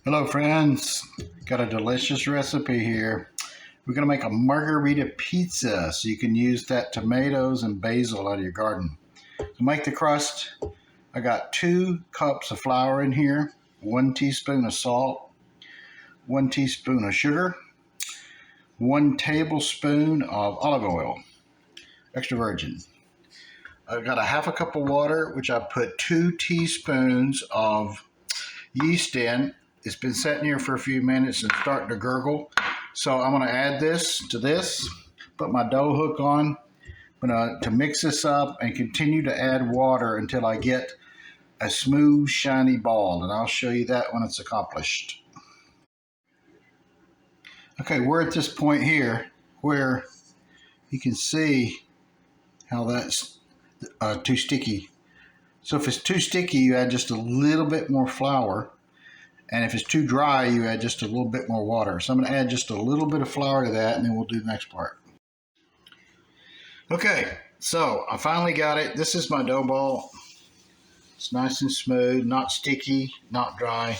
Hello friends, got a delicious recipe here. We're going to make a margherita pizza, so you can use that tomatoes and basil out of your garden. To make the crust, I got 2 cups of flour in here, 1 teaspoon of salt, 1 teaspoon of sugar, 1 tablespoon of olive oil, extra virgin. I've got a half a cup of water, which I put 2 teaspoons of yeast in. It's been sitting here for a few minutes and starting to gurgle. So I'm going to add this to this, put my dough hook on. I'm going to mix this up and continue to add water until I get a smooth, shiny ball. And I'll show you that when it's accomplished. Okay, we're at this point here where you can see how that's too sticky. So if it's too sticky, you add just a little bit more flour. And if it's too dry, you add just a little bit more water. So I'm going to add just a little bit of flour to that, and then we'll do the next part. Okay, so I finally got it. This is my dough ball. It's nice and smooth, not sticky, not dry.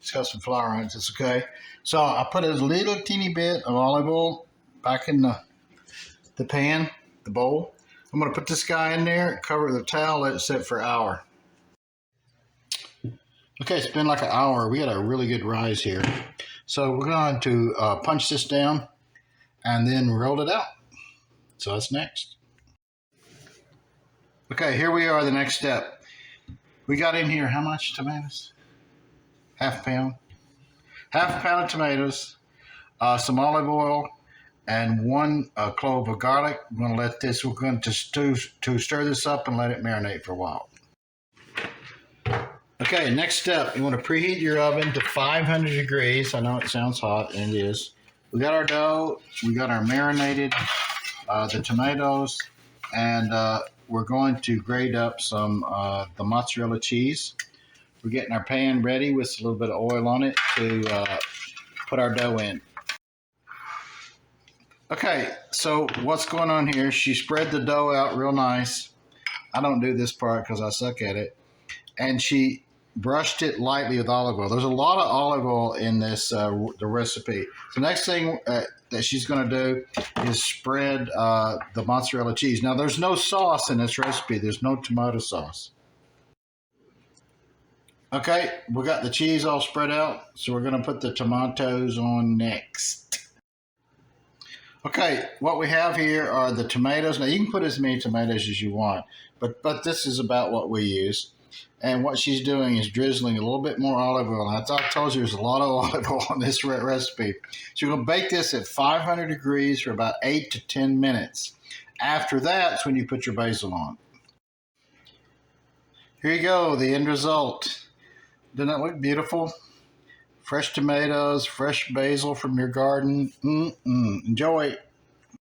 It's got some flour on it. It's okay. So I put a little teeny bit of olive oil back in the pan, the bowl. I'm going to put this guy in there, cover it with a towel, let it sit for an hour. Okay, it's been like an hour. We got a really good rise here. So we're going to punch this down and then roll it out. So that's next. Okay, here we are, the next step. We got in here, how much tomatoes? Half a pound. Half a pound of tomatoes, some olive oil, and 1 clove of garlic. We're going to stir this up and let it marinate for a while. Okay, next step, you want to preheat your oven to 500 degrees. I know it sounds hot, and it is. We got our dough, we got our marinated, the tomatoes, and we're going to grate up some the mozzarella cheese. We're getting our pan ready with a little bit of oil on it to put our dough in. Okay, so what's going on here? She spread the dough out real nice. I don't do this part because I suck at it. And she brushed it lightly with olive oil. There's a lot of olive oil in this the recipe. The next thing that she's going to do is spread the mozzarella cheese. Now, there's no sauce in this recipe. There's no tomato sauce. Okay, we got the cheese all spread out, so we're going to put the tomatoes on next. Okay, what we have here are the tomatoes. Now, you can put as many tomatoes as you want, but this is about what we use. And what she's doing is drizzling a little bit more olive oil. I told you there's a lot of olive oil on this recipe. So you're going to bake this at 500 degrees for about 8 to 10 minutes. After that's when you put your basil on. Here you go, the end result. Doesn't that look beautiful? Fresh tomatoes, fresh basil from your garden. Enjoy.